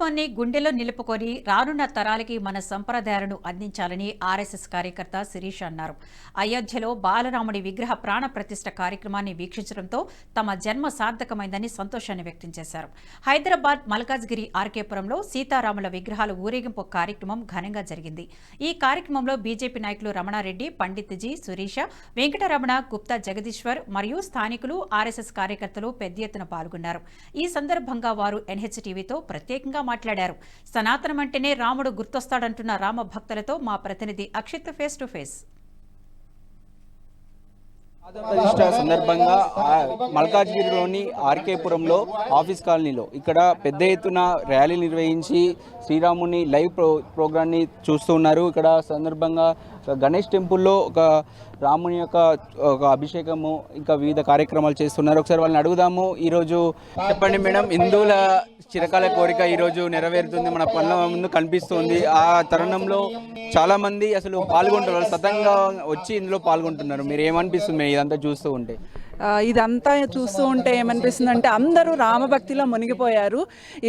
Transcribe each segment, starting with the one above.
హిందుత్వాన్ని గుండెలో నిలుపుకొని రానున్న తరాలకి మన సంప్రదాయాలను అందించాలని ఆర్ఎస్ఎస్ కార్యకర్త శిరీష్ అన్నారు. అయోధ్యలో బాలరాముడి విగ్రహ ప్రాణ ప్రతిష్ఠ కార్యక్రమాన్ని వీక్షించడంతో తమ జన్మ సార్థకమైందని సంతోషాన్ని వ్యక్తం చేశారు. హైదరాబాద్ మల్కాజ్గిరి ఆర్కేపురంలో సీతారాముల విగ్రహాల ఊరేగింపు కార్యక్రమం ఘనంగా జరిగింది. ఈ కార్యక్రమంలో బీజేపీ నాయకులు రమణారెడ్డి, పండిత్ జీ, సురీష, వెంకటరమణ, గుప్తా జగదీశ్వర్ మరియు స్థానికులు, ఆర్ఎస్ఎస్ కార్యకర్తలు పెద్ద ఎత్తున పాల్గొన్నారు. ఈ సందర్భంగా వారు ఎన్హెచ్టీవీతో ప్రత్యేకంగా మాట్లాడారు. సనాతనం అంటేనే రాముడు గుర్తొస్తాడంటున్న రామ భక్తులతో మా ప్రతినిధి అక్షిత్ ఫేస్ టు ఫేస్. ప్రతిష్ట సందర్భంగా మల్కాజ్గిరిలోని ఆర్కేపురంలో ఆఫీస్ కాలనీలో ఇక్కడ పెద్ద ఎత్తున ర్యాలీ నిర్వహించి శ్రీరాముని లైవ్ ప్రోగ్రామ్ని చూస్తూ ఉన్నారు. ఇక్కడ సందర్భంగా గణేష్ టెంపుల్లో ఒక రాముని యొక్క ఒక అభిషేకము ఇంకా వివిధ కార్యక్రమాలు చేస్తున్నారు. ఒకసారి వాళ్ళని అడుగుదాము. ఈరోజు చెప్పండి మేడం, హిందువుల చిరకాల కోరిక ఈరోజు నెరవేరుతుంది, మన పనుల ముందు కనిపిస్తుంది. ఆ తరుణంలో చాలా మంది అసలు పాల్గొంటున్నారు, సతంగా వచ్చి ఇందులో పాల్గొంటున్నారు. మీరు ఏమనిపిస్తుంది ఇదంతా చూస్తూ ఉంటే? ఇదంతా చూస్తూ ఉంటే ఏమనిపిస్తుంది అంటే అందరూ రామభక్తిలో మునిగిపోయారు.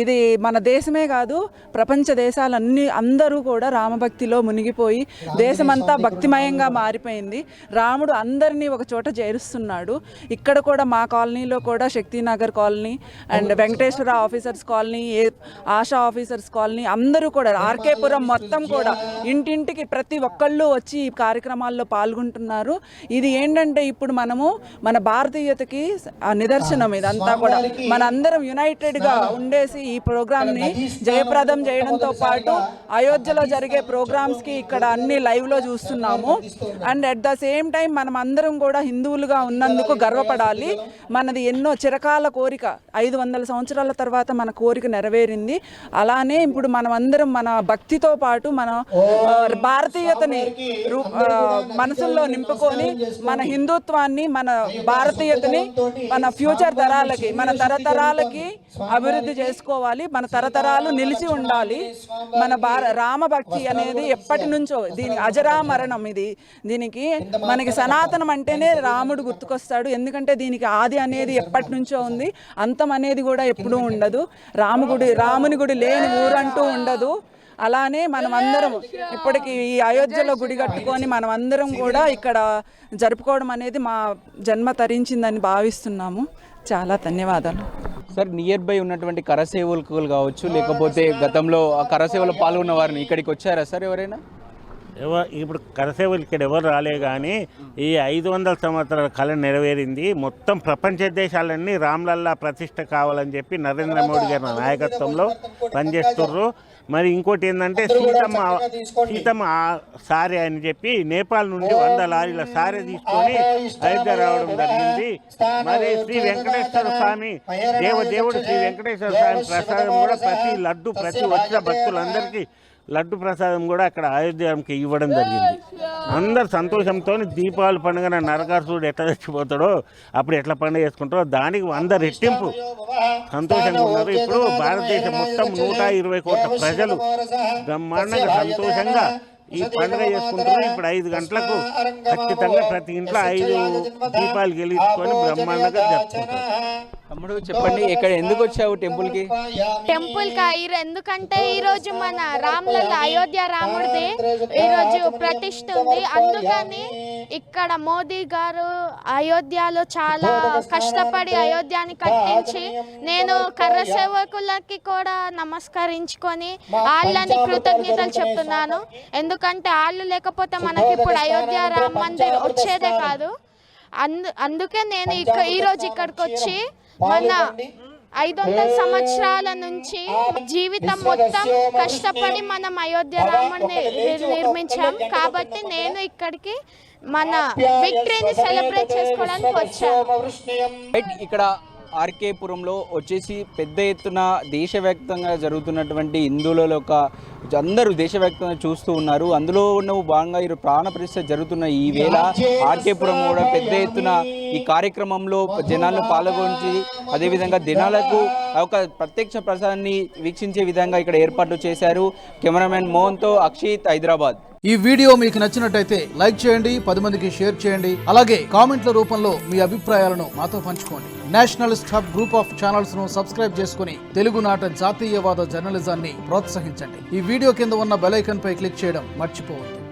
ఇది మన దేశమే కాదు, ప్రపంచ దేశాలన్నీ అందరూ కూడా రామభక్తిలో మునిగిపోయి దేశమంతా భక్తిమయంగా మారిపోయింది. రాముడు అందరినీ ఒక చోట చేరుస్తున్నాడు. ఇక్కడ కూడా మా కాలనీలో కూడా Shaktinagar colony and Venkateshwara officers colony, Asha officers colony అందరూ కూడా ఆర్కేపురం మొత్తం కూడా ఇంటింటికి ప్రతి ఒక్కళ్ళు వచ్చి ఈ కార్యక్రమాల్లో పాల్గొంటున్నారు. ఇది ఏంటంటే ఇప్పుడు మనము మన భారతీయతకి నిదర్శనం. ఇదంతా కూడా మనందరం యునైటెడ్గా ఉండేసి ఈ ప్రోగ్రామ్ని జయప్రదం చేయడంతో పాటు అయోధ్యలో జరిగే ప్రోగ్రామ్స్కి ఇక్కడ అన్ని లైవ్లో చూస్తున్నాము. And at the same time మనం అందరం కూడా హిందువులుగా ఉన్నందుకు గర్వపడాలి. మనది ఎన్నో చిరకాల కోరిక, 500 సంవత్సరాల తర్వాత మన కోరిక నెరవేరింది. అలానే ఇప్పుడు మనం అందరం మన భక్తితో పాటు మన భారతీయతని మనసుల్లో నింపుకొని మన హిందుత్వాన్ని, మన భారతీయతని మన ఫ్యూచర్ తరాలకి, మన తరతరాలకి అభివృద్ధి చేసుకోవాలి. మన తరతరాలు నిలిచి ఉండాలి. మన రామభక్తి అనేది ఎప్పటి నుంచో దీని అజరామరణం. దీనికి మనకి సనాతనం అంటేనే రాముడు గుర్తుకొస్తాడు. ఎందుకంటే దీనికి ఆది అనేది ఎప్పటి నుంచో ఉంది, అంతం అనేది కూడా ఎప్పుడూ ఉండదు. రాముని గుడి లేని ఊరంటూ ఉండదు. అలానే మనం అందరం ఇప్పటికి ఈ అయోధ్యలో గుడి కట్టుకొని మనం అందరం కూడా ఇక్కడ జరుపుకోవడం అనేది మా జన్మ తరించిందని భావిస్తున్నాము. చాలా ధన్యవాదాలు సార్. నియర్ బై ఉన్నటువంటి కరసేవకులు కావచ్చు, లేకపోతే గతంలో ఆ కరసేవలో పాల్గొన్న వారిని ఇక్కడికి వచ్చారా సార్ ఎవరైనా? ఇప్పుడు కరసేవలు ఇక్కడ ఎవరు రాలే, కానీ ఈ 500 సంవత్సరాల కళ నెరవేరింది. మొత్తం ప్రపంచ దేశాలన్నీ రామ్లల్లా ప్రతిష్ట కావాలని చెప్పి నరేంద్ర మోడీ గారి నాయకత్వంలో పనిచేస్తుర్రు. మరి ఇంకోటి ఏంటంటే సీతమ్మ సారీ అని చెప్పి నేపాల్ నుండి 100 లారీల సారీ తీసుకొని అయోధ్య రావడం జరిగింది. మరి శ్రీ వెంకటేశ్వర స్వామి దేవుడు శ్రీ వెంకటేశ్వర స్వామి ప్రసాదం కూడా ప్రతి వచ్చిన భక్తులందరికీ లడ్డు ప్రసాదం కూడా అక్కడ అయోధ్యకి ఇవ్వడం జరిగింది. అందరు సంతోషంతో దీపావళి పండుగ నరకాసురుడు ఎట్లా చచ్చిపోతాడో అప్పుడు ఎట్లా పండుగ చేసుకుంటారో దానికి 100 రెట్టింపు సంతోషంగా ఉన్నారు. ఇప్పుడు భారతదేశం మొత్తం 120 కోట్ల ప్రజలు బ్రహ్మాండంగా సంతోషంగా ఈ పండుగ చేసుకుంటున్నారు. ఇప్పుడు 5 గంటలకు ఖచ్చితంగా ప్రతి ఇంట్లో 5 దీపాలు వెలిగించుకొని బ్రహ్మాండంగా జరుపుకుంటారు. తమ్ముడు చెప్పండి, ఇక్కడ ఎందుకు వచ్చావు టెంపుల్కి? ఎందుకంటే ఈరోజు మన రామ్లల్ల అయోధ్య రాముడిది ఈరోజు ప్రతిష్ఠ ఉంది. అందుకని ఇక్కడ మోదీ గారు అయోధ్యలో చాలా కష్టపడి అయోధ్యని కట్టించి నేను కర్ర సేవకులకి కూడా నమస్కరించుకొని వాళ్ళని కృతజ్ఞతలు చెప్తున్నాను. ఎందుకంటే వాళ్ళు లేకపోతే మనకి ఇప్పుడు అయోధ్య రామ మందిర్ వచ్చేదే కాదు. అందుకే నేను ఈరోజు ఇక్కడికి వచ్చి మన 500 సంవత్సరాల నుంచి జీవితం మొత్తం కష్టపడి మనం అయోధ్య రాముడిని నిర్మించాం. కాబట్టి నేను ఇక్కడికి మన విక్టరీని సెలబ్రేట్ చేసుకోవడానికి వచ్చాను. ఇక్కడ ఆర్కేపురంలో వచ్చేసి పెద్ద ఎత్తున దేశవ్యాప్తంగా జరుగుతున్నటువంటి హిందువుల యొక్క అందరూ దేశవ్యాప్తంగా చూస్తూ ఉన్నారు. అందులో ఉన్న భాగంగా ఈ ప్రాణ ప్రతిష్ఠ జరుగుతున్న ఈ వేళ ఆర్కేపురం కూడా పెద్ద ఎత్తున ఈ కార్యక్రమంలో జనాలను పాల్గొని అదేవిధంగా జనాలకు ఒక ప్రత్యక్ష ప్రసాదాన్ని వీక్షించే విధంగా ఇక్కడ ఏర్పాట్లు చేశారు. కెమెరామెన్ మోహన్తో అక్షిత్, హైదరాబాద్. ఈ వీడియో మీకు నచ్చినట్టయితే లైక్ చేయండి, 10 మందికి షేర్ చేయండి. అలాగే కామెంట్ల రూపంలో మీ అభిప్రాయాలను మాతో పంచుకోండి. Nationalist hub group of channels ను సబ్స్క్రైబ్ చేసుకుని తెలుగునాట జాతీయవాద జర్నలిజాన్ని ప్రోత్సహించండి. ఈ వీడియో కింద ఉన్న బెల్ ఐకాన్ పై క్లిక్ చేయడం మర్చిపోవద్దు.